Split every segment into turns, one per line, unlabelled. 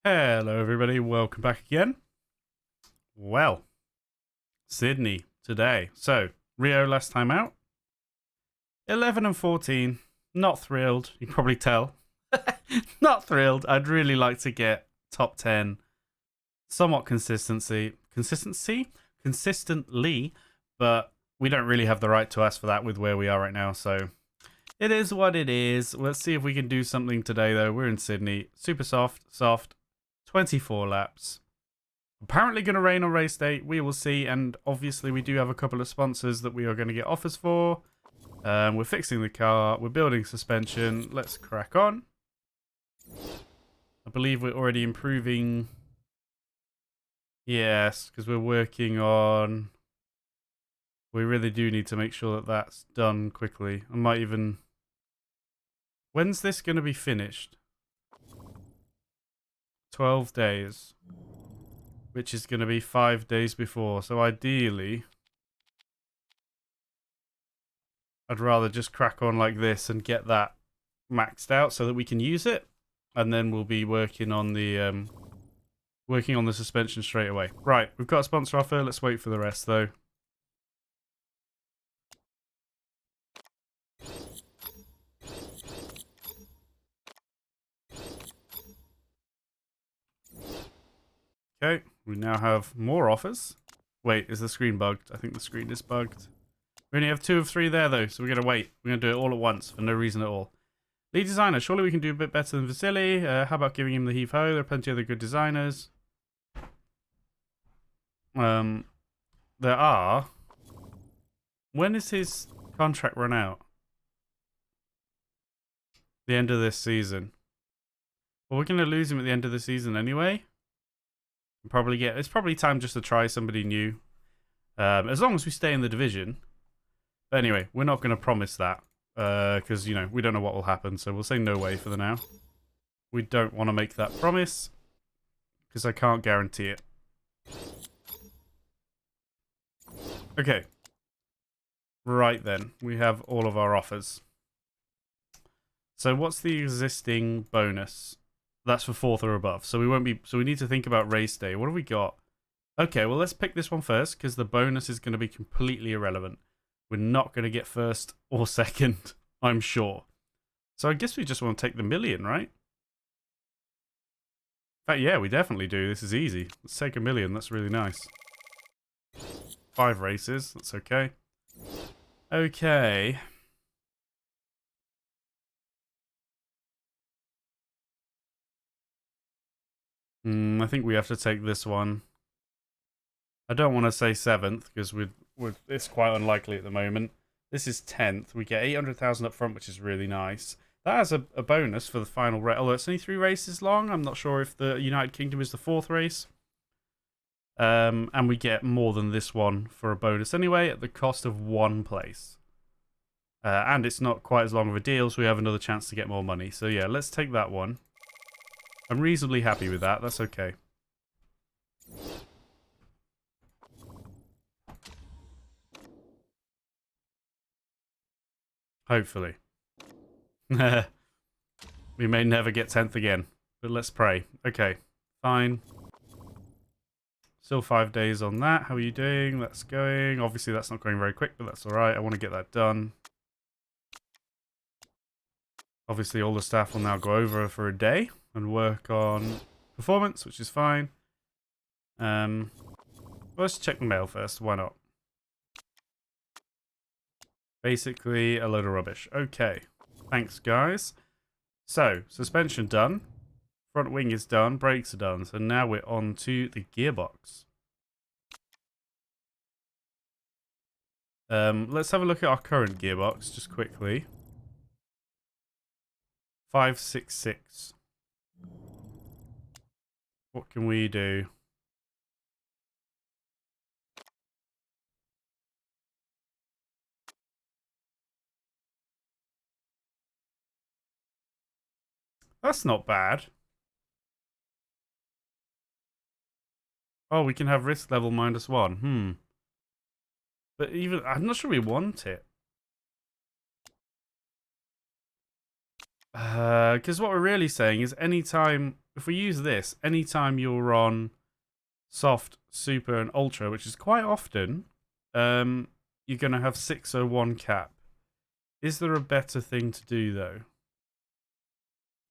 Hello everybody, welcome back again. Well, Sydney today. So, Rio last time out. 11 and 14. Not thrilled, you can probably tell. Not thrilled. I'd really like to get top 10. Somewhat consistently, but we don't really have the right to ask for that with where we are right now, so it is what it is. Let's see if we can do something today though. We're in Sydney. Super soft. 24 laps. Apparently going to rain on race day. We will see. And obviously we do have a couple of sponsors that we are going to get offers for. We're fixing the car. We're building suspension. Let's crack on. I believe we're already improving. Yes, because we're working on... We really do need to make sure that that's done quickly. I might even... When's this going to be finished? 12 days. Which is going to be 5 days before. So ideally, I'd rather just crack on like this and get that maxed out so that we can use it. And then we'll be working on the suspension straight away. Right, we've got a sponsor offer. Let's wait for the rest though. Okay, we now have more offers. Wait, is the screen bugged? I think the screen is bugged. We only have 2 of 3 there though, so we're going to wait. We're going to do it all at once for no reason at all. Lead designer, surely we can do a bit better than Vasily. How about giving him the heave-ho? There are plenty of other good designers. There are... When is his contract run out? The end of this season. Well, we're going to lose him at the end of the season anyway. It's probably time just to try somebody new. As long as we stay in the division. But anyway, we're not going to promise that. Because, you know, we don't know what will happen. So we'll say no way for the now. We don't want to make that promise. Because I can't guarantee it. Okay. Right then. We have all of our offers. So what's the existing bonus? That's for 4th or above. So we need to think about race day. What have we got? Okay, well let's pick this one first because the bonus is going to be completely irrelevant. We're not going to get 1st or 2nd, I'm sure. So I guess we just want to take the million, right? In fact, yeah, we definitely do. This is easy. Let's take $1 million. That's really nice. 5 races. That's okay. Okay. I think we have to take this one. I don't want to say 7th because it's quite unlikely at the moment. This is 10th. We get 800,000 up front, which is really nice. That has a bonus for the final race. Although it's only 3 races long. I'm not sure if the United Kingdom is the 4th race. And we get more than this one for a bonus anyway at the cost of 1 place. And it's not quite as long of a deal, so we have another chance to get more money. So yeah, let's take that one. I'm reasonably happy with that. That's okay. Hopefully. We may never get 10th again, but let's pray. Okay, fine. Still 5 days on that. How are you doing? That's going. Obviously, that's not going very quick, but that's all right. I want to get that done. Obviously, all the staff will now go over for a day and work on performance, which is fine. Let's check the mail first. Why not? Basically, a load of rubbish. Okay. Thanks, guys. So, suspension done. Front wing is done. Brakes are done. So now we're on to the gearbox. Let's have a look at our current gearbox just quickly. 566. What can we do? That's not bad. Oh, we can have risk level -1. But even I'm not sure we want it. Because what we're really saying is anytime, if we use this, anytime you're on soft, super, and ultra, which is quite often, you're going to have 601 cap. Is there a better thing to do, though?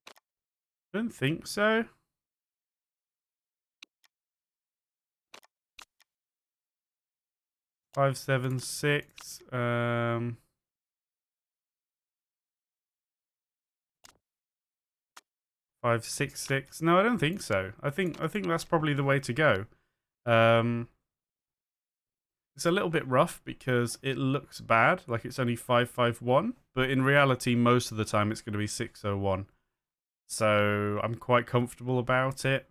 I don't think so. Five, 7, 6. 5, 6, 6. No, I don't think so. I think that's probably the way to go. It's a little bit rough because it looks bad, like it's only 551, but in reality, most of the time it's going to be 601. So I'm quite comfortable about it,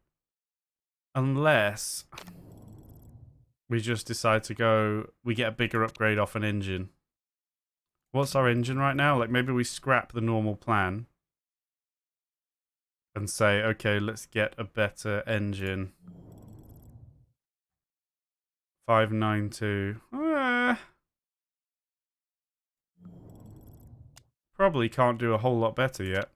unless we just decide to go. We get a bigger upgrade off an engine. What's our engine right now? Like maybe we scrap the normal plan and say, okay, let's get a better engine. 592. Probably can't do a whole lot better yet.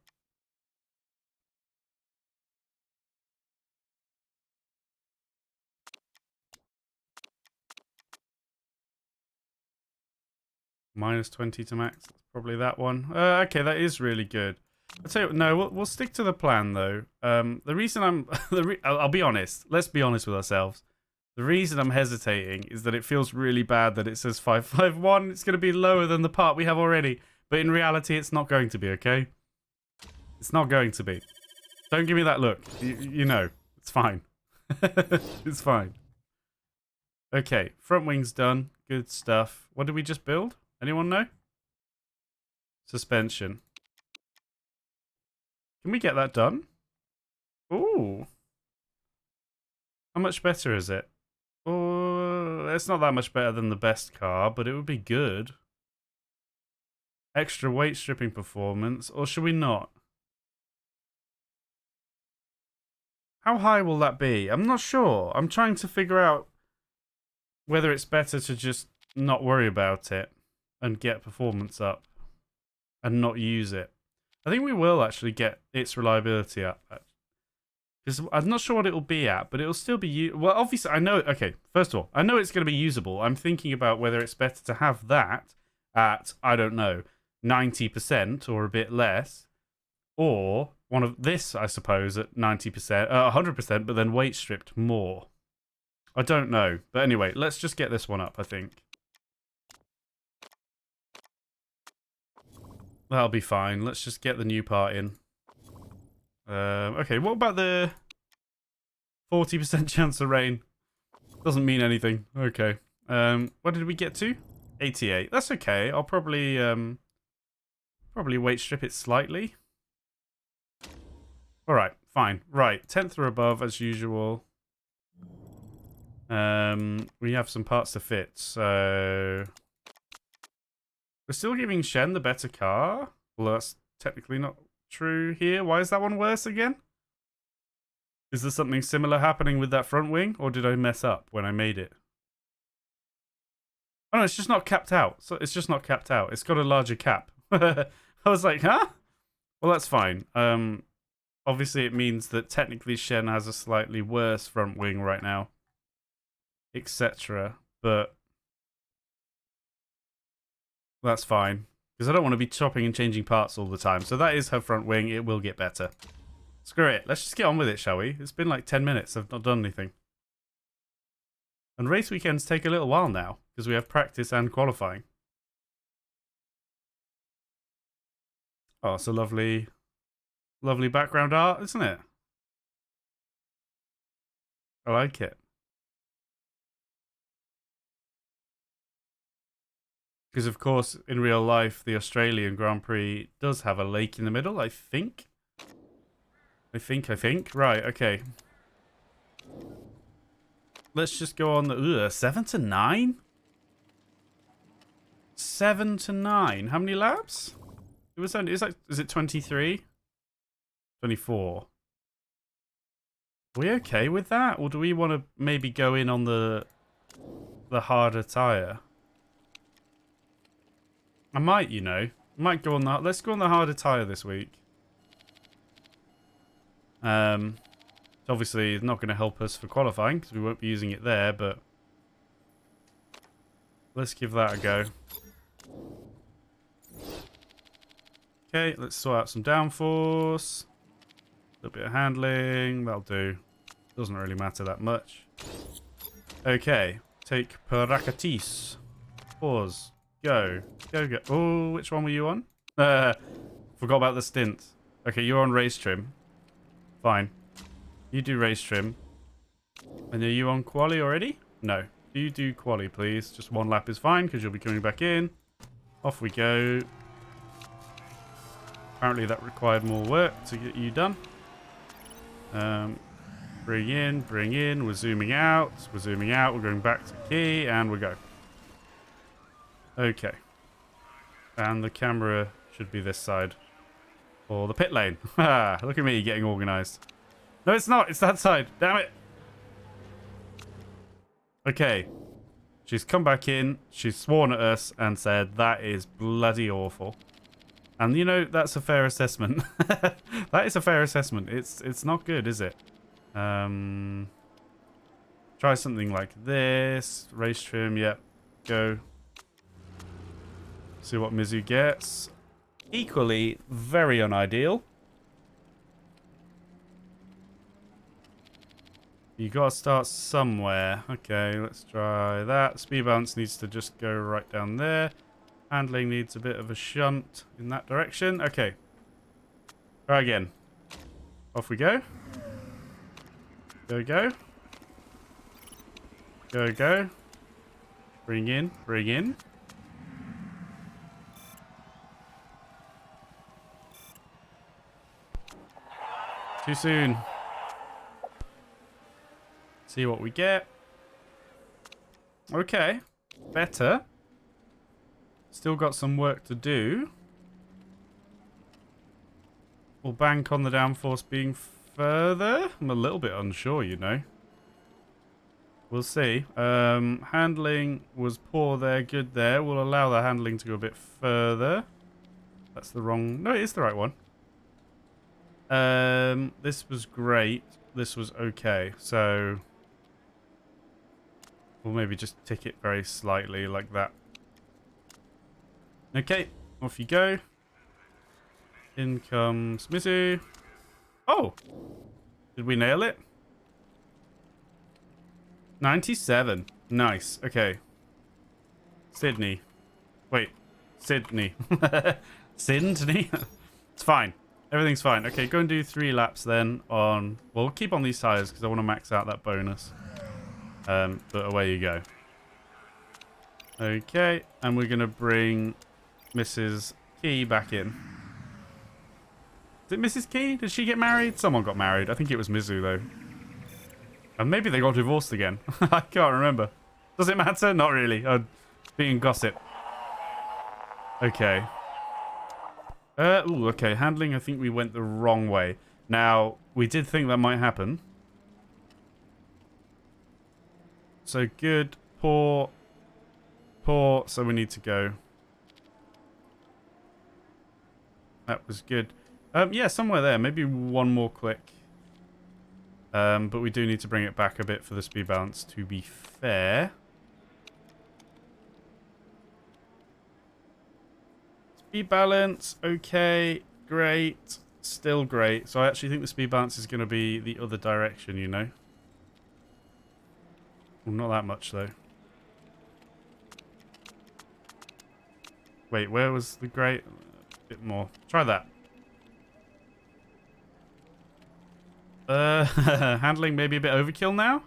Minus 20 to max. Probably that one. Okay, that is really good. I'll tell you what, no, we'll stick to the plan though. The reason I'm, I'll be honest. Let's be honest with ourselves. The reason I'm hesitating is that it feels really bad that it says 551. It's going to be lower than the part we have already, but in reality, it's not going to be. Okay, it's not going to be. Don't give me that look. You know, it's fine. It's fine. Okay, front wing's done. Good stuff. What did we just build? Anyone know? Suspension. Can we get that done? Ooh. How much better is it? Oh, it's not that much better than the best car, but it would be good. Extra weight stripping performance, or should we not? How high will that be? I'm not sure. I'm trying to figure out whether it's better to just not worry about it and get performance up and not use it. I think we will actually get its reliability up. Because I'm not sure what it'll be at, but it'll still be... Well, obviously, I know... Okay, first of all, I know it's going to be usable. I'm thinking about whether it's better to have that at, I don't know, 90% or a bit less, or one of this, I suppose, at 90%, 100%, but then weight stripped more. I don't know. But anyway, let's just get this one up, I think. That'll be fine. Let's just get the new part in. Okay, what about the 40% chance of rain? Doesn't mean anything. Okay. What did we get to? 88. That's okay. I'll probably weight strip it slightly. Alright, fine. Right, 10th or above as usual. We have some parts to fit, so... We're still giving Shen the better car. Well, that's technically not true here. Why is that one worse again? Is there something similar happening with that front wing, or did I mess up when I made it? Oh no, it's just not capped out. So it's just not capped out. It's got a larger cap. I was like, huh? Well, that's fine. Obviously it means that technically Shen has a slightly worse front wing right now, etc. But that's fine, because I don't want to be chopping and changing parts all the time. So that is her front wing. It will get better. Screw it. Let's just get on with it, shall we? It's been like 10 minutes. I've not done anything. And race weekends take a little while now, because we have practice and qualifying. Oh, it's a lovely, lovely background art, isn't it? I like it. Because, of course, in real life, the Australian Grand Prix does have a lake in the middle, I think. I think. Right, okay. Let's just go on the... 7 to 9? 7 to 9. How many laps? It was only... Is it 23? 24. Are we okay with that? Or do we want to maybe go in on the harder tyre? I might, you know. I might go on that. Let's go on the harder tyre this week. It's obviously not going to help us for qualifying because we won't be using it there, but let's give that a go. Okay, let's sort out some downforce. A little bit of handling, that'll do. Doesn't really matter that much. Okay, take Parakatis. Pause. Go. Go, go. Oh, which one were you on? Forgot about the stint. Okay, you're on race trim. Fine. You do race trim. And are you on quali already? No. You do quali, please. Just one lap is fine because you'll be coming back in. Off we go. Apparently that required more work to get you done. Bring in. We're zooming out. We're zooming out. We're going back to key and we go. Okay. And the camera should be this side. Or the pit lane. Look at me getting organised. No, it's not. It's that side. Damn it. Okay. She's come back in. She's sworn at us and said, that is bloody awful. And, you know, that's a fair assessment. That is a fair assessment. It's not good, is it? Try something like this. Race trim, yep. Go. See what Mizu gets. Equally, very unideal. You gotta start somewhere. Okay, let's try that. Speed balance needs to just go right down there. Handling needs a bit of a shunt in that direction. Okay. Try again. Off we go. Go, go. Go, go. Bring in, bring in. Too soon. See what we get. Okay. Better. Still got some work to do. We'll bank on the downforce being further. I'm a little bit unsure, you know. We'll see. Handling was poor there, good there. We'll allow the handling to go a bit further. That's the wrong... No, it is the right one. This was great. This was okay. So... we'll maybe just tick it very slightly like that. Okay, off you go. In comes Mizu. Oh! Did we nail it? 97. Nice. Okay. Sydney. Wait. Sydney. Sydney? It's fine. Everything's fine. Okay, go and do 3 laps then on... well, we'll keep on these tires because I want to max out that bonus. But away you go. Okay, and we're going to bring Mrs. Key back in. Is it Mrs. Key? Did she get married? Someone got married. I think it was Mizu, though. And maybe they got divorced again. I can't remember. Does it matter? Not really. Being gossip. Okay. Ooh, okay. Handling, I think we went the wrong way. Now, we did think that might happen. So, good. Poor. Poor. So, we need to go. That was good. Yeah, somewhere there. Maybe one more click. But we do need to bring it back a bit for the speed balance, to be fair. Speed balance, okay, great, still great. So I actually think the speed balance is going to be the other direction, you know. Well, not that much, though. Wait, where was the great? A bit more. Try that. Handling maybe a bit overkill now?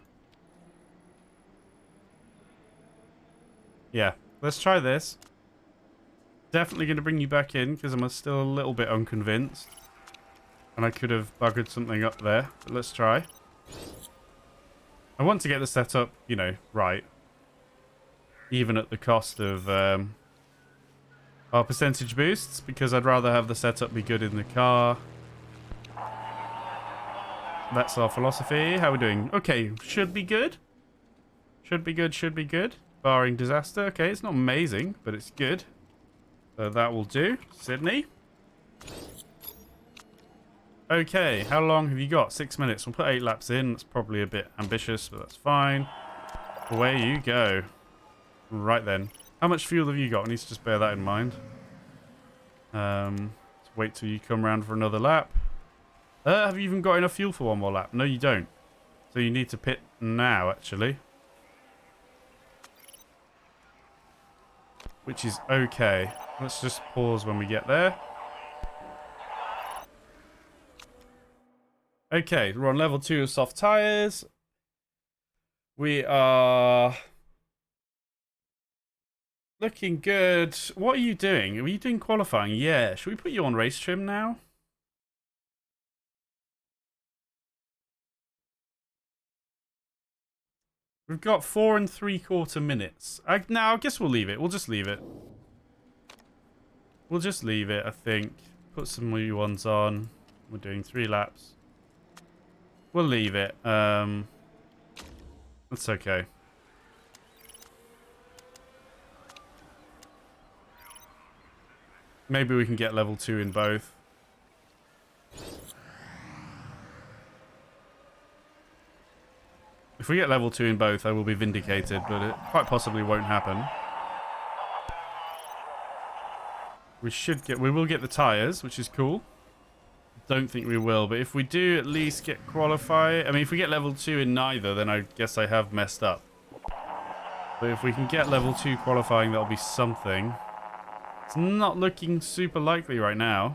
Yeah, let's try this. Definitely going to bring you back in because I'm still a little bit unconvinced. And I could have buggered something up there. But let's try. I want to get the setup, you know, right. Even at the cost of our percentage boosts, because I'd rather have the setup be good in the car. That's our philosophy. How are we doing? Okay, should be good. Should be good, should be good. Barring disaster. Okay, it's not amazing, but it's good. So that will do. Sydney. Okay, how long have you got? 6 minutes. We'll put 8 laps in. That's probably a bit ambitious, but that's fine. Away you go. Right then. How much fuel have you got? I need to just bear that in mind. Let's wait till you come around for another lap. Have you even got enough fuel for one more lap? No, you don't. So you need to pit now, actually. Which is okay. Let's just pause when we get there. Okay, we're on level 2 of soft tires. We are looking good. What are you doing? Are you doing qualifying? Yeah. Should we put you on race trim now? We've got 4 3/4 minutes. I guess we'll leave it. We'll just leave it. We'll just leave it, I think. Put some new ones on. We're doing 3 laps. We'll leave it. That's okay. Maybe we can get level 2 in both. If we get level 2 in both, I will be vindicated, but it quite possibly won't happen. We will get the tires, which is cool. Don't think we will, but if we do at least get qualify, I mean, if we get level 2 in neither, then I guess I have messed up. But if we can get level 2 qualifying, that'll be something. It's not looking super likely right now.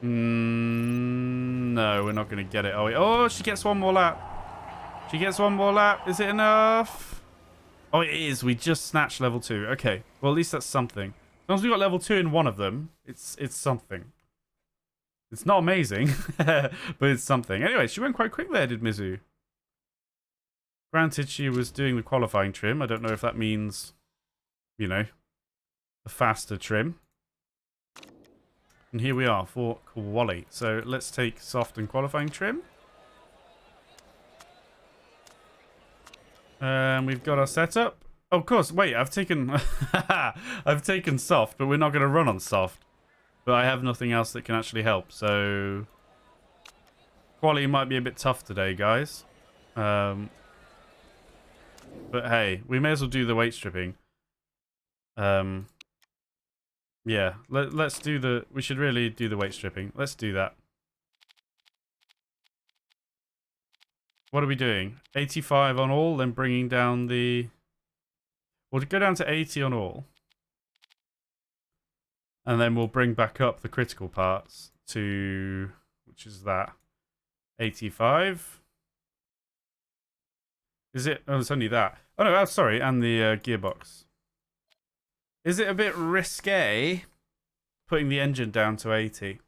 No, we're not going to get it, are we? Oh, she gets one more lap. She gets one more lap. Is it enough? Oh, it is. We just snatched level 2. Okay. Well, at least that's something. As long as we got level 2 in one of them, it's something. It's not amazing, but it's something. Anyway, she went quite quick there, did Mizu. Granted, she was doing the qualifying trim. I don't know if that means, you know, a faster trim. And here we are for quali. So let's take soft and qualifying trim. And we've got our setup. Oh, of course, wait, I've taken I've taken soft, but we're not going to run on soft. But I have nothing else that can actually help, so quality might be a bit tough today, guys. But hey, we may as well do the weight stripping. Yeah, let's do the... We should really do the weight stripping. Let's do that. What are we doing? 85 on all, then bringing down the... We'll go down to 80 on all. And then we'll bring back up the critical parts to... Which is that? 85. Is it? Oh, it's only that. Oh, no, sorry. And the gearbox. Is it a bit risque putting the engine down to 80?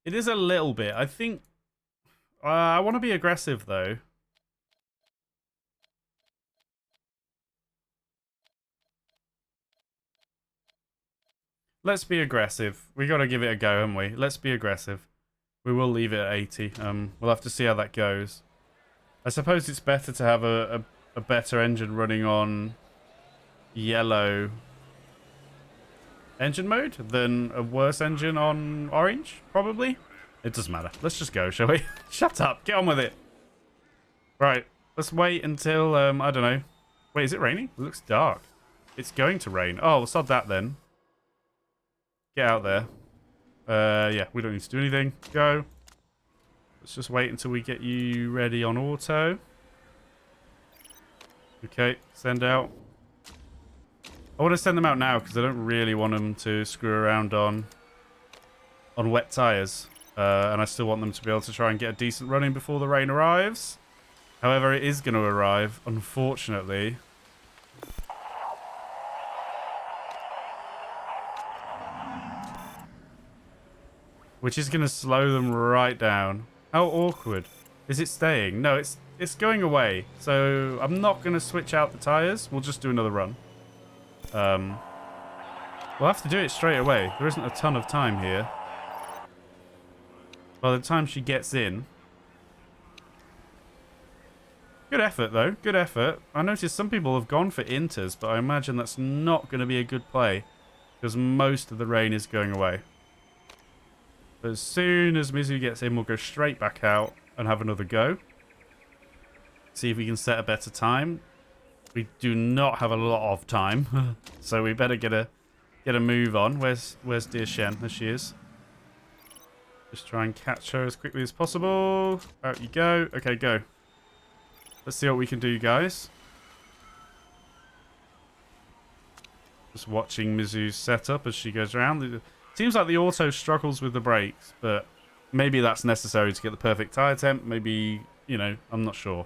It is a little bit. I think... I want to be aggressive, though. Let's be aggressive. We got to give it a go, haven't we? Let's be aggressive. We will leave it at 80. We'll have to see how that goes. I suppose it's better to have a better engine running on yellow engine mode than a worse engine on orange, probably. It doesn't matter. Let's just go, shall we? Shut up. Get on with it. Right. Let's wait until, I don't know. Wait, is it raining? It looks dark. It's going to rain. Oh, we'll sod that then. Get out there. Yeah, we don't need to do anything. Go. Let's just wait until we get you ready on auto. Okay, send out. I want to send them out now because I don't really want them to screw around on wet tires. And I still want them to be able to try and get a decent run in before the rain arrives. However, it is going to arrive, unfortunately. Which is going to slow them right down. How awkward. Is it staying? No, it's going away. So I'm not going to switch out the tires. We'll just do another run. We'll have to do it straight away. There isn't a ton of time here. By the time she gets in. Good effort, though. Good effort. I noticed some people have gone for inters, but I imagine that's not going to be a good play. Because most of the rain is going away. But as soon as Mizu gets in, we'll go straight back out and have another go. See if we can set a better time. We do not have a lot of time, so we better get a move on. Where's dear Shen? There she is. Just try and catch her as quickly as possible. Out you go. Okay, go. Let's see what we can do, guys. Just watching Mizu's setup as she goes around. It seems like the auto struggles with the brakes, but maybe that's necessary to get the perfect tire temp. Maybe, you know, I'm not sure.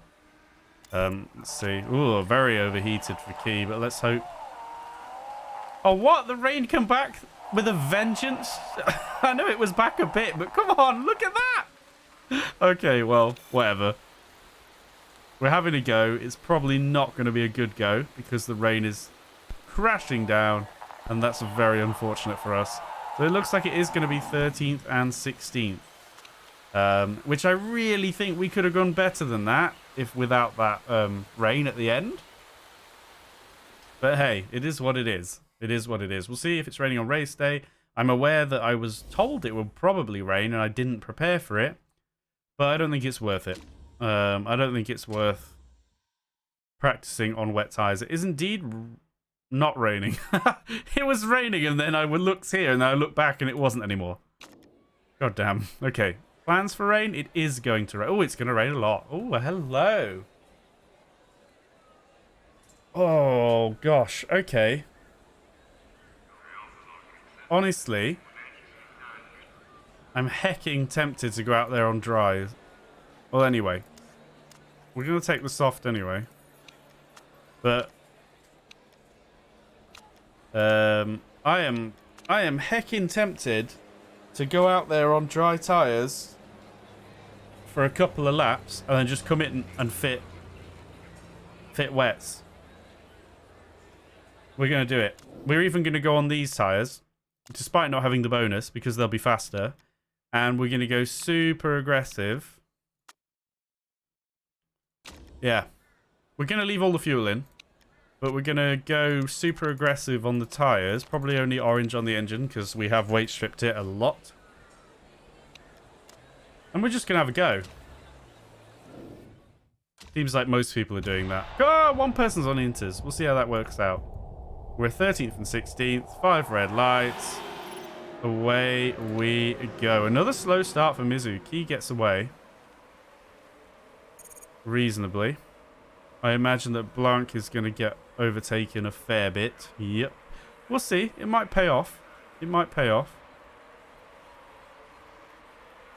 Let's see. Ooh, very overheated for Key, but let's hope. Oh, what? The rain come back with a vengeance? I know it was back a bit, but come on, look at that! Okay, well, whatever. We're having a go. It's probably not going to be a good go because the rain is crashing down, and that's very unfortunate for us. So it looks like it is going to be 13th and 16th, which I really think we could have gone better than that if without that rain at the end. But hey, it is what it is. It is what it is. We'll see if it's raining on race day. I'm aware that I was told it would probably rain and I didn't prepare for it, but I don't think it's worth it. I don't think it's worth practicing on wet tires. It is indeed not raining. It was raining and then I looked here and then I looked back and it wasn't anymore. God damn. Okay. Plans for rain? It is going to rain. Oh, it's going to rain a lot. Oh, hello. Oh, gosh. Okay. Honestly, I'm hecking tempted to go out there on dry. Well, anyway. We're going to take the soft anyway. But I am hecking tempted to go out there on dry tires for a couple of laps and then just come in and fit wets. We're going to do it. We're even going to go on these tires, despite not having the bonus, because they'll be faster. And we're going to go super aggressive. Yeah. We're going to leave all the fuel in, but we're going to go super aggressive on the tires. Probably only orange on the engine, because we have weight stripped it a lot. And we're just going to have a go. Seems like most people are doing that. Oh, one person's on inters. We'll see how that works out. We're 13th and 16th. 5 red lights. Away we go. Another slow start for Mizu. Key gets away. Reasonably. I imagine that Blanc is going to get overtaken a fair bit. Yep. We'll see. It might pay off. It might pay off.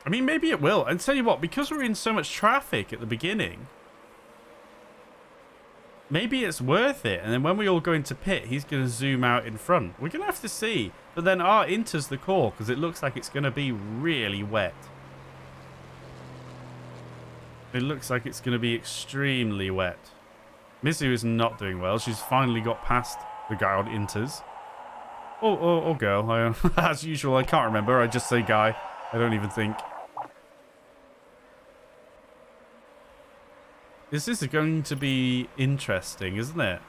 I mean, maybe it will. And tell you what, because we're in so much traffic at the beginning, maybe it's worth it. And then when we all go into pit, he's going to zoom out in front. We're going to have to see. But then R enters the core because it looks like it's going to be really wet. It looks like it's going to be extremely wet. Mizu is not doing well. She's finally got past the guy on inters. Or girl. As usual, I can't remember. I just say guy. I don't even think. This is going to be interesting, isn't it?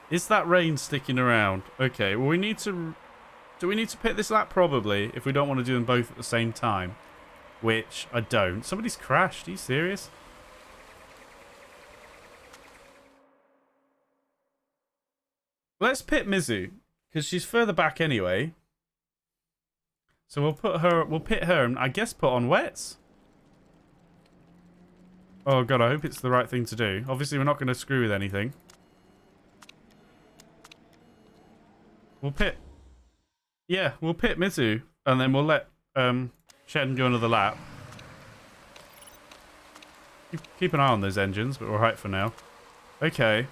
Is that rain sticking around? Okay, well we need to... Do we need to pit this lap? Probably, if we don't want to do them both at the same time. Which, I don't. Somebody's crashed. Are you serious? Let's pit Mizu, because she's further back anyway. So we'll pit her and I guess put on wets. Oh god, I hope it's the right thing to do. Obviously we're not going to screw with anything. We'll pit... Yeah, we'll pit Mizu and then we'll let Shen go another lap. Keep an eye on those engines, but we're right for now. Okay,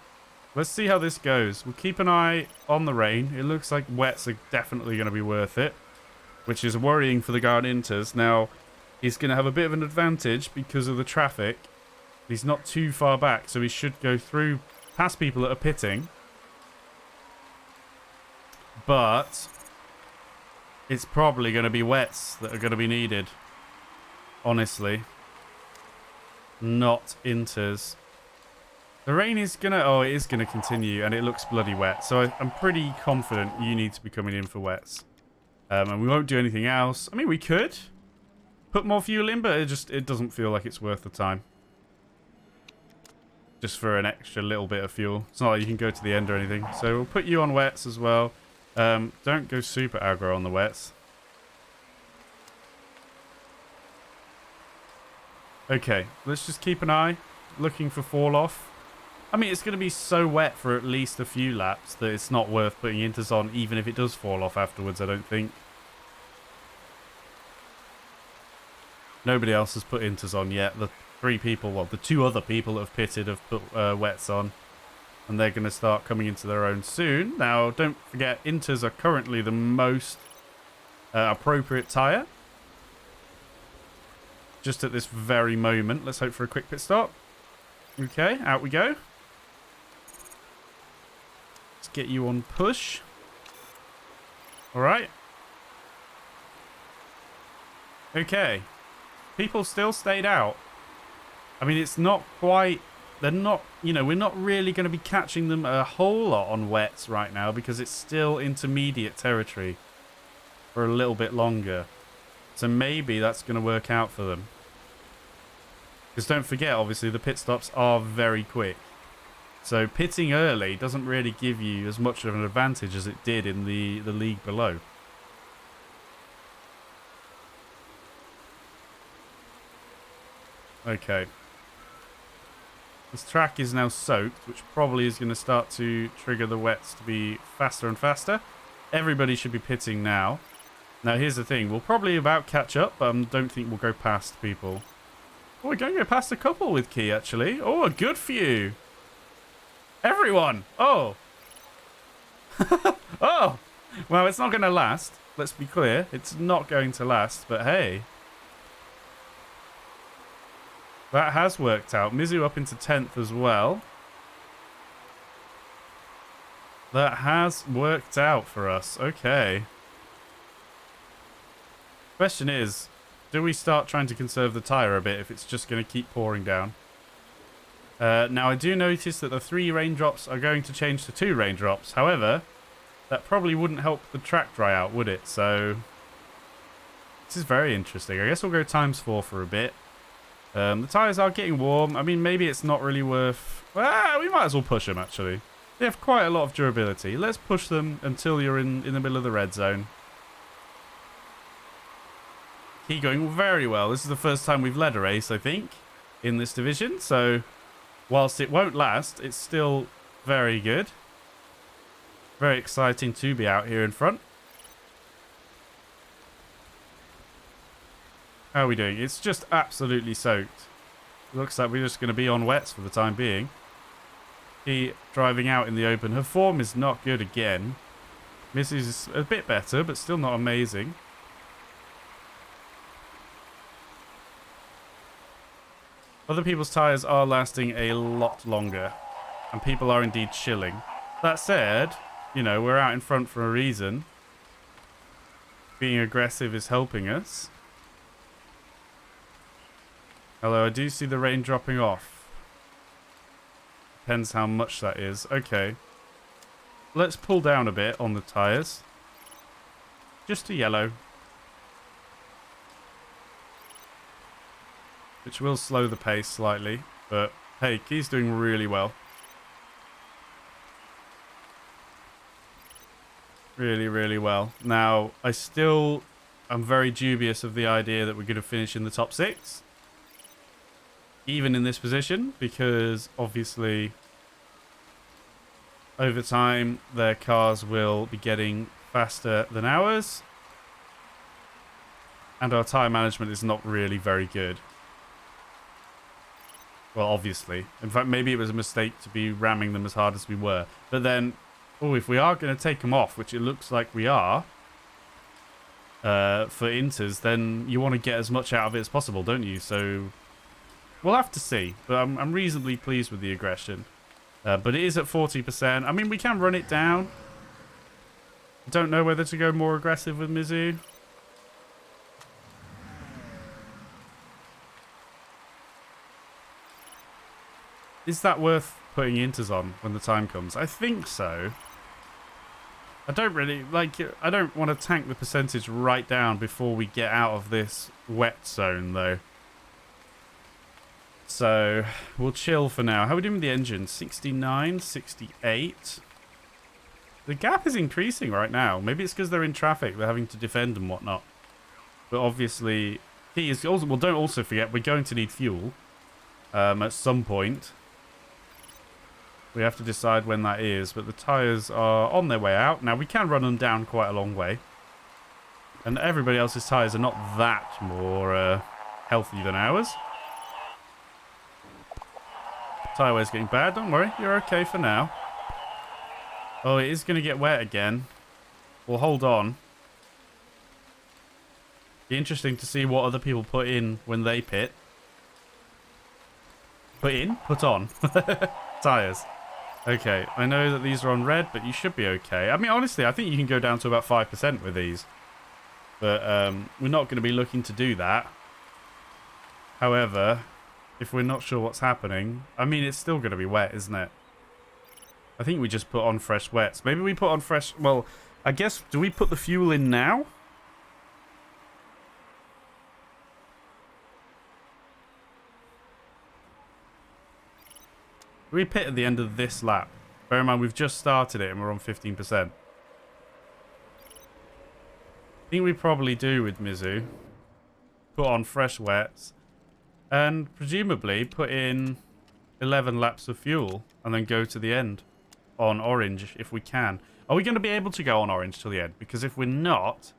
let's see how this goes. We'll keep an eye on the rain. It looks like wets are definitely going to be worth it, which is worrying for the guy on inters. Now, he's going to have a bit of an advantage because of the traffic. He's not too far back, so he should go through past people that are pitting. But it's probably going to be wets that are going to be needed. Honestly. Not inters. The rain is going to... Oh, it is going to continue, and it looks bloody wet. So I'm pretty confident you need to be coming in for wets. And we won't do anything else. I mean, we could put more fuel in, but it doesn't feel like it's worth the time. Just for an extra little bit of fuel. It's not like you can go to the end or anything. So we'll put you on wets as well. Don't go super aggro on the wets. Okay, let's just keep an eye. Looking for fall off. I mean, it's going to be so wet for at least a few laps that it's not worth putting inters on, even if it does fall off afterwards, I don't think. Nobody else has put inters on yet. The three people, well, the two other people that have pitted have put wets on. And they're going to start coming into their own soon. Now, don't forget, inters are currently the most appropriate tyre. Just at this very moment. Let's hope for a quick pit stop. Okay, out we go. Let's get you on push. Alright. Okay. People still stayed out. I mean, it's not quite... They're not... You know, we're not really going to be catching them a whole lot on wets right now because it's still intermediate territory for a little bit longer. So maybe that's going to work out for them. Because don't forget, obviously, the pit stops are very quick. So pitting early doesn't really give you as much of an advantage as it did in the league below. Okay. This track is now soaked, which probably is going to start to trigger the wets to be faster and faster. Everybody should be pitting now. Now, here's the thing. We'll probably about catch up, but I don't think we'll go past people. Oh, we're going to go past a couple with Key, actually. Oh, a good few. Everyone. Oh. Oh. Well, it's not going to last. Let's be clear. It's not going to last, but hey. That has worked out. Mizu up into 10th as well. That has worked out for us. Okay. Question is, do we start trying to conserve the tyre a bit if it's just going to keep pouring down? Now, I do notice that the 3 raindrops are going to change to 2 raindrops. However, that probably wouldn't help the track dry out, would it? So, this is very interesting. I guess we'll go ×4 for a bit. The tyres are getting warm. I mean, maybe it's not really worth... Well, we might as well push them, actually. They have quite a lot of durability. Let's push them until you're in the middle of the red zone. Key going very well. This is the first time we've led a race, I think, in this division. So, whilst it won't last, it's still very good. Very exciting to be out here in front. How are we doing? It's just absolutely soaked. Looks like we're just going to be on wets for the time being. Key driving out in the open. Her form is not good again. Mrs. is a bit better, but still not amazing. Other people's tyres are lasting a lot longer, and people are indeed chilling. That said, you know, we're out in front for a reason. Being aggressive is helping us. Although I do see the rain dropping off. Depends how much that is. Okay. Let's pull down a bit on the tyres. Just to yellow. Which will slow the pace slightly. But, hey, Key's doing really well. Really, really well. Now, I'm very dubious of the idea that we're going to finish in the top 6. Even in this position, because obviously over time their cars will be getting faster than ours. And our tyre management is not really very good. Well, obviously. In fact, maybe it was a mistake to be ramming them as hard as we were. But then, if we are going to take them off, which it looks like we are, for inters, then you want to get as much out of it as possible, don't you? So, we'll have to see. But I'm reasonably pleased with the aggression. But it is at 40%. I mean, we can run it down. Don't know whether to go more aggressive with Mizu. Is that worth putting inters on when the time comes? I think so. I don't really like it. I don't want to tank the percentage right down before we get out of this wet zone, though. So we'll chill for now. How are we doing with the engine? 69, 68. The gap is increasing right now. Maybe it's because they're in traffic. They're having to defend and whatnot. But obviously, key is also, well, don't also forget, we're going to need fuel at some point. We have to decide when that is, but the tyres are on their way out. Now, we can run them down quite a long way. And everybody else's tyres are not that more healthy than ours. Tyre wear's getting bad. Don't worry, you're okay for now. Oh, it is going to get wet again. We'll hold on. Be interesting to see what other people put in when they pit. Put in? Put on. Tyres. Okay, I know that these are on red, but you should be okay. I mean, honestly, I think you can go down to about 5% with these. But we're not going to be looking to do that. However, if we're not sure what's happening, I mean, it's still going to be wet, isn't it? I think we just put on fresh wets. Maybe we put on fresh... Well, I guess, do we put the fuel in now? We pit at the end of this lap. Bear in mind, we've just started it and we're on 15%. I think we probably do with Mizu. Put on fresh wets. And presumably put in 11 laps of fuel. And then go to the end on orange if we can. Are we going to be able to go on orange till the end? Because if we're not,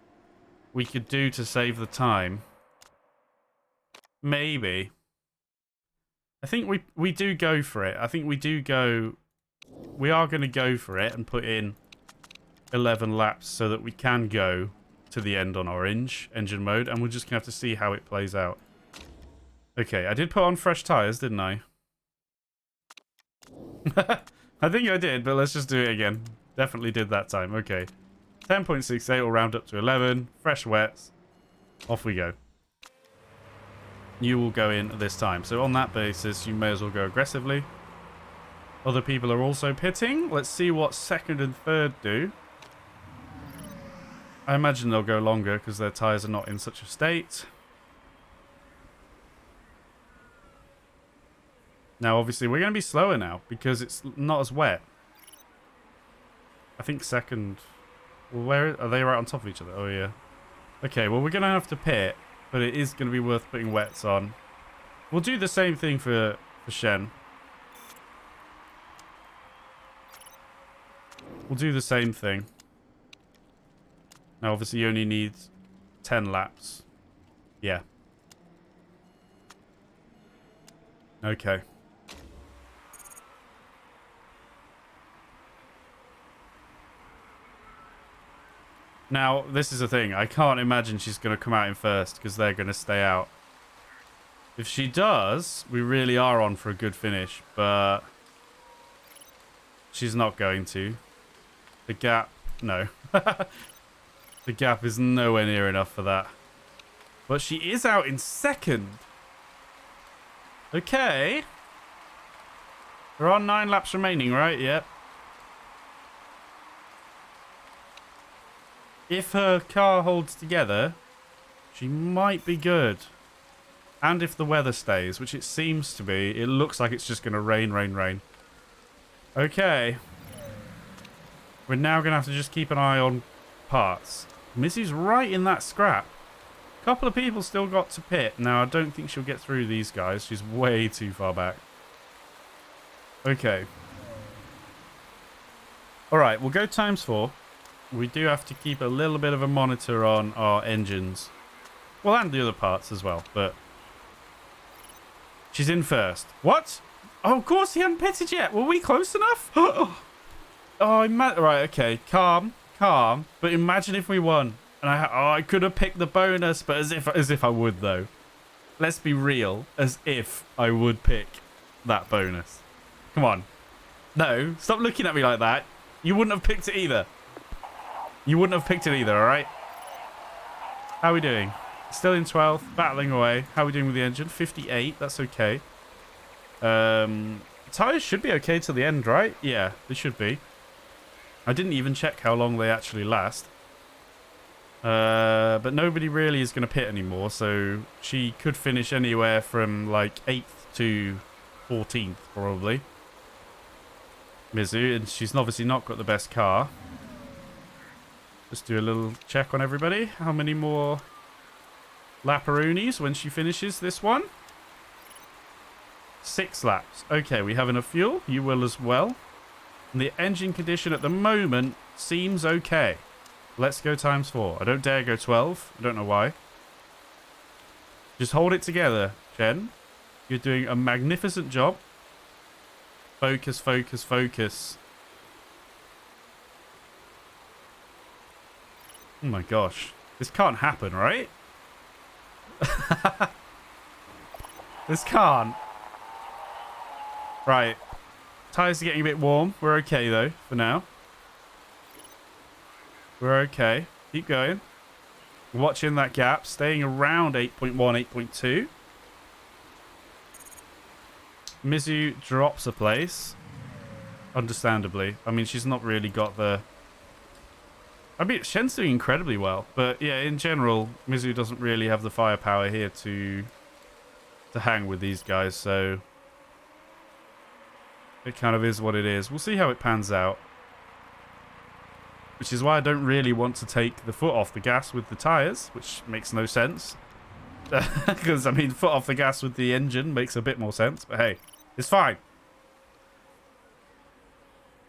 we could do to save the time. Maybe. I think we do go for it. I think we do go... We are going to go for it and put in 11 laps so that we can go to the end on orange engine mode. And we're just going to have to see how it plays out. Okay, I did put on fresh tyres, didn't I? I think I did, but let's just do it again. Definitely did that time. Okay. 10.68 will round up to 11. Fresh wets. Off we go. You will go in this time. So on that basis, you may as well go aggressively. Other people are also pitting. Let's see what second and third do. I imagine they'll go longer because their tyres are not in such a state. Now, obviously, we're going to be slower now because it's not as wet. I think second... Well, where are they right on top of each other? Oh, yeah. Okay, well, we're going to have to pit. But it is going to be worth putting wets on. We'll do the same thing for Shen. We'll do the same thing. Now, obviously, you only need 10 laps. Yeah. Okay. Now, this is the thing. I can't imagine she's going to come out in first because they're going to stay out. If she does, we really are on for a good finish, but she's not going to. The gap, no. The gap is nowhere near enough for that. But she is out in second. Okay. There are 9 laps remaining, right? Yep. If her car holds together, she might be good. And if the weather stays, which it seems to be, it looks like it's just going to rain, rain, rain. Okay. We're now going to have to just keep an eye on parts. Missy's right in that scrap. A couple of people still got to pit. Now, I don't think she'll get through these guys. She's way too far back. Okay. Alright, we'll go times 4. We do have to keep a little bit of a monitor on our engines. Well, and the other parts as well, but... She's in first. What? Oh, of course he hadn't pitted yet. Were we close enough? Oh, right, okay. Calm, calm. But imagine if we won. And I could have picked the bonus, but as if I would, though. Let's be real. As if I would pick that bonus. Come on. No, stop looking at me like that. You wouldn't have picked it either. You wouldn't have picked it either, alright? How are we doing? Still in 12th, battling away. How are we doing with the engine? 58, that's okay. Tyres should be okay till the end, right? Yeah, they should be. I didn't even check how long they actually last. But nobody really is going to pit anymore, so she could finish anywhere from like 8th to 14th probably. Mizu, and she's obviously not got the best car. Just do a little check on everybody. How many more laparoonies when she finishes this one? 6 laps. Okay, we have enough fuel. You will as well. And the engine condition at the moment seems okay. Let's go times 4. I don't dare go 12. I don't know why. Just hold it together, Jen. You're doing a magnificent job. Focus, focus, focus. Oh my gosh. This can't happen, right? This can't. Right. Tyres are getting a bit warm. We're okay, though, for now. We're okay. Keep going. Watching that gap. Staying around 8.1, 8.2. Mizu drops a place. Understandably. I mean, she's not really got the... I mean, Shen's doing incredibly well. But, yeah, in general, Mizu doesn't really have the firepower here to hang with these guys. So, it kind of is what it is. We'll see how it pans out. Which is why I don't really want to take the foot off the gas with the tyres, which makes no sense. Because, I mean, foot off the gas with the engine makes a bit more sense. But hey, it's fine.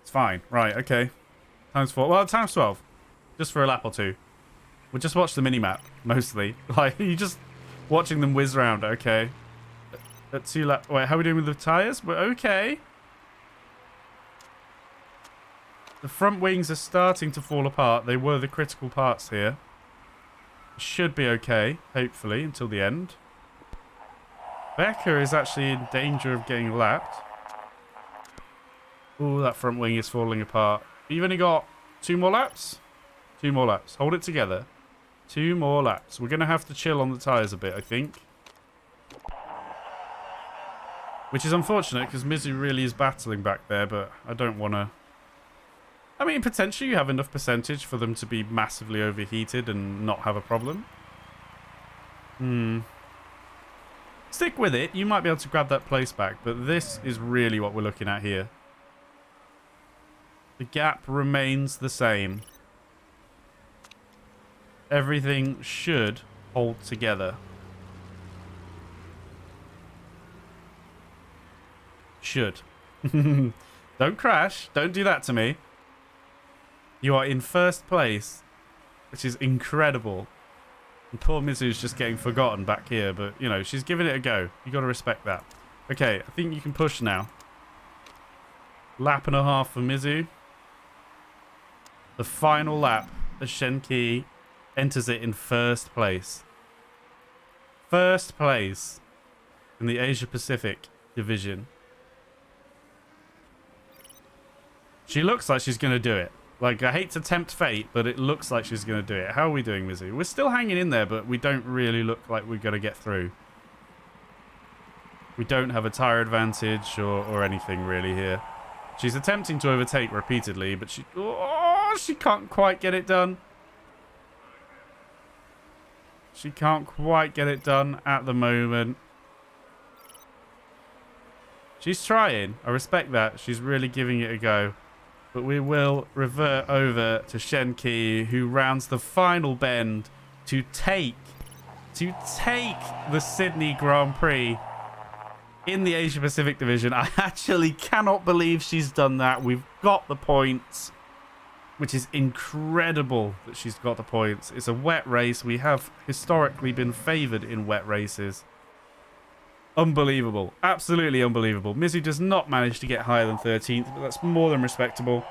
It's fine. Right, okay. Times 4. Well, times 12. Just for a lap or two. We'll just watch the mini-map, mostly. Like, you just watching them whiz around. Okay. At 2 laps. Wait, how are we doing with the tyres? We're okay. The front wings are starting to fall apart. They were the critical parts here. Should be okay, hopefully, until the end. Becca is actually in danger of getting lapped. Ooh, that front wing is falling apart. You've only got 2 more laps? 2 more laps. Hold it together. 2 more laps. We're going to have to chill on the tyres a bit, I think. Which is unfortunate, because Mizu really is battling back there, but I don't want to... I mean, potentially you have enough percentage for them to be massively overheated and not have a problem. Stick with it. You might be able to grab that place back, but this is really what we're looking at here. The gap remains the same. Everything should hold together. Should. Don't crash. Don't do that to me. You are in first place, which is incredible. And poor Mizu's just getting forgotten back here, but, you know, she's giving it a go. You got to respect that. Okay, I think you can push now. Lap and a half for Mizu. The final lap as Shenki enters it in first place. First place in the Asia Pacific division. She looks like she's going to do it. Like, I hate to tempt fate, but it looks like she's going to do it. How are we doing, Mizu? We're still hanging in there, but we don't really look like we're going to get through. We don't have a tyre advantage or anything really here. She's attempting to overtake repeatedly, but she can't quite get it done. She can't quite get it done at the moment. She's trying. I respect that. She's really giving it a go. But we will revert over to Shenki, who rounds the final bend to take the Sydney Grand Prix in the Asia Pacific division. I actually cannot believe she's done that. We've got the points, which is incredible that she's got the points. It's a wet race. We have historically been favoured in wet races. Unbelievable. Absolutely unbelievable. Mizu does not manage to get higher than 13th, but that's more than respectable.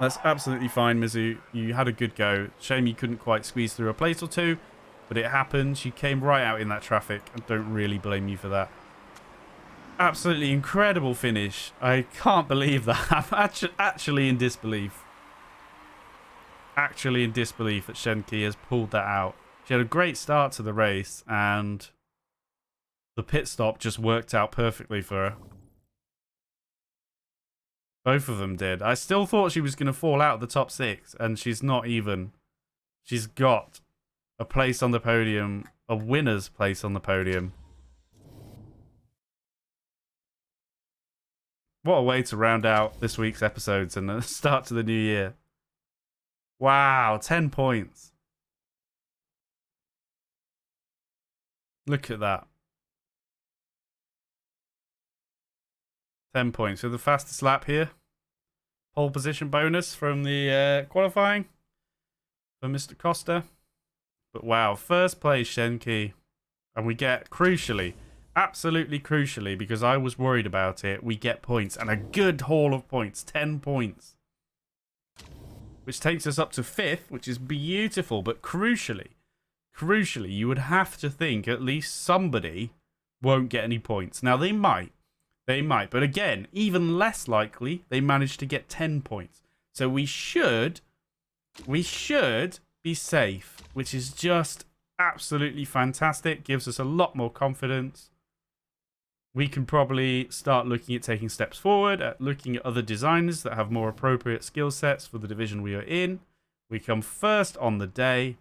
That's absolutely fine, Mizu. You had a good go. Shame you couldn't quite squeeze through a place or two, but it happened. You came right out in that traffic. I don't really blame you for that. Absolutely incredible finish. I can't believe that. I'm actually in disbelief. Actually in disbelief that Shenki has pulled that out. She had a great start to the race, and the pit stop just worked out perfectly for her. Both of them did. I still thought she was going to fall out of the top 6, and she's not even. She's got a place on the podium, a winner's place on the podium. What a way to round out this week's episodes and the start to the new year. Wow, 10 points. Look at that. 10 points. So the fastest lap here. Pole position bonus from the qualifying for Mr. Costa. But wow, first place Shenki. And we get, crucially, absolutely crucially, because I was worried about it, we get points. And a good haul of points. 10 points. Which takes us up to 5th, which is beautiful. But crucially, you would have to think at least somebody won't get any points. Now, they might. But again, even less likely, they managed to get 10 points. So we should be safe, which is just absolutely fantastic. Gives us a lot more confidence. We can probably start looking at taking steps forward, at looking at other designers that have more appropriate skill sets for the division we are in. We come first on the day,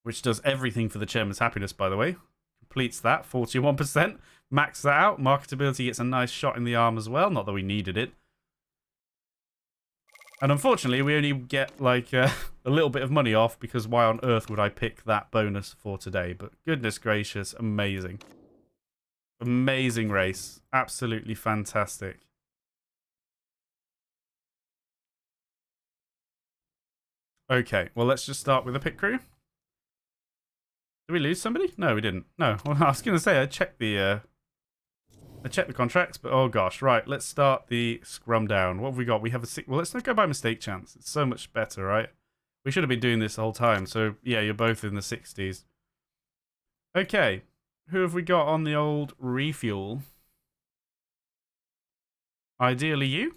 which does everything for the chairman's happiness, by the way. Completes that, 41%. Max that out. Marketability gets a nice shot in the arm as well. Not that we needed it. And unfortunately, we only get like a little bit of money off, because why on earth would I pick that bonus for today? But goodness gracious, amazing. Amazing race. Absolutely fantastic. Okay, well, let's just start with the pit crew. Did we lose somebody? No, we didn't. No, well, I was going to say, I checked the contracts, but oh gosh. Right, let's start the scrum down. What have we got? We have a well, let's not go by mistake chance. It's so much better, right? We should have been doing this the whole time. So, yeah, you're both in the 60s. Okay, who have we got on the old refuel? Ideally you.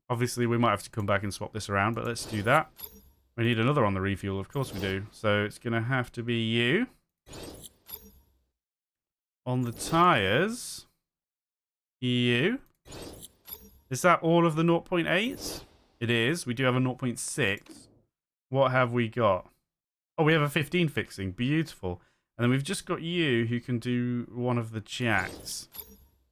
Obviously, we might have to come back and swap this around, but let's do that. We need another on the refuel, of course we do. So it's going to have to be you. On the tyres, you. Is that all of the 0.8? It is. We do have a 0.6. What have we got? Oh, we have a 15 fixing. Beautiful. And then we've just got you who can do one of the jacks.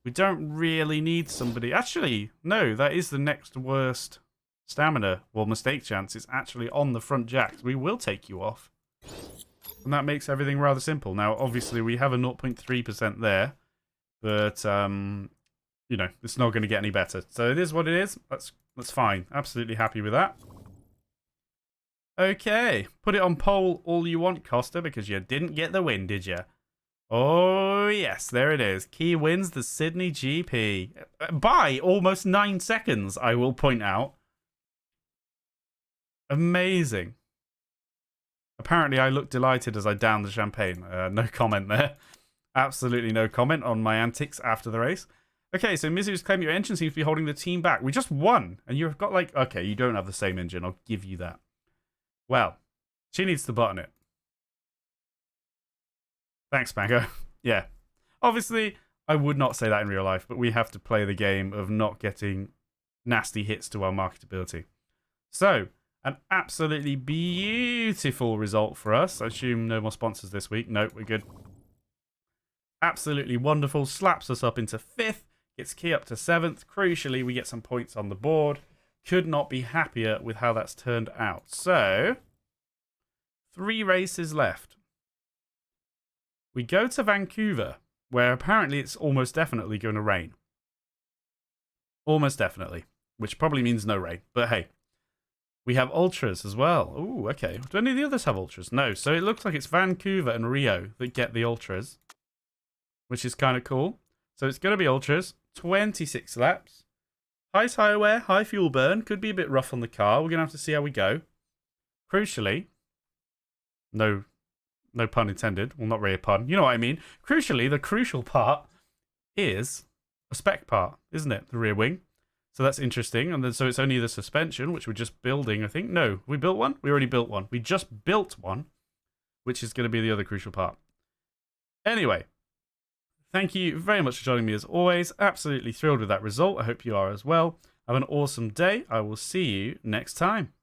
We don't really need somebody. Actually, no, that is the next worst stamina. Well, mistake chance is actually on the front jacks. We will take you off. And that makes everything rather simple. Now, obviously, we have a 0.3% there. But, you know, it's not going to get any better. So it is what it is. That's fine. Absolutely happy with that. Okay. Put it on pole all you want, Costa, because you didn't get the win, did you? Oh, yes. There it is. Key wins the Sydney GP. By almost 9 seconds, I will point out. Amazing. Apparently, I look delighted as I down the champagne. No comment there. Absolutely no comment on my antics after the race. Okay, so Mizu's claiming your engine seems to be holding the team back. We just won, and you've got like... Okay, you don't have the same engine. I'll give you that. Well, she needs to button it. Thanks, Pango. Yeah. Obviously, I would not say that in real life, but we have to play the game of not getting nasty hits to our marketability. So... an absolutely beautiful result for us. I assume no more sponsors this week. No, we're good. Absolutely wonderful. Slaps us up into 5th. Gets Key up to 7th. Crucially, we get some points on the board. Could not be happier with how that's turned out. So, 3 races left. We go to Vancouver, where apparently it's almost definitely going to rain. Almost definitely. Which probably means no rain. But hey. We have Ultras as well. Ooh, okay. Do any of the others have Ultras? No. So it looks like it's Vancouver and Rio that get the Ultras, which is kind of cool. So it's going to be Ultras. 26 laps. High tire wear, high fuel burn. Could be a bit rough on the car. We're going to have to see how we go. Crucially, no pun intended. Well, not really a pun. You know what I mean. Crucially, the crucial part is a spec part, isn't it? The rear wing. So that's interesting. And then so it's only the suspension, which we're just building, I think. No, we built one? We already built one. We just built one, which is going to be the other crucial part. Anyway, thank you very much for joining me as always. Absolutely thrilled with that result. I hope you are as well. Have an awesome day. I will see you next time.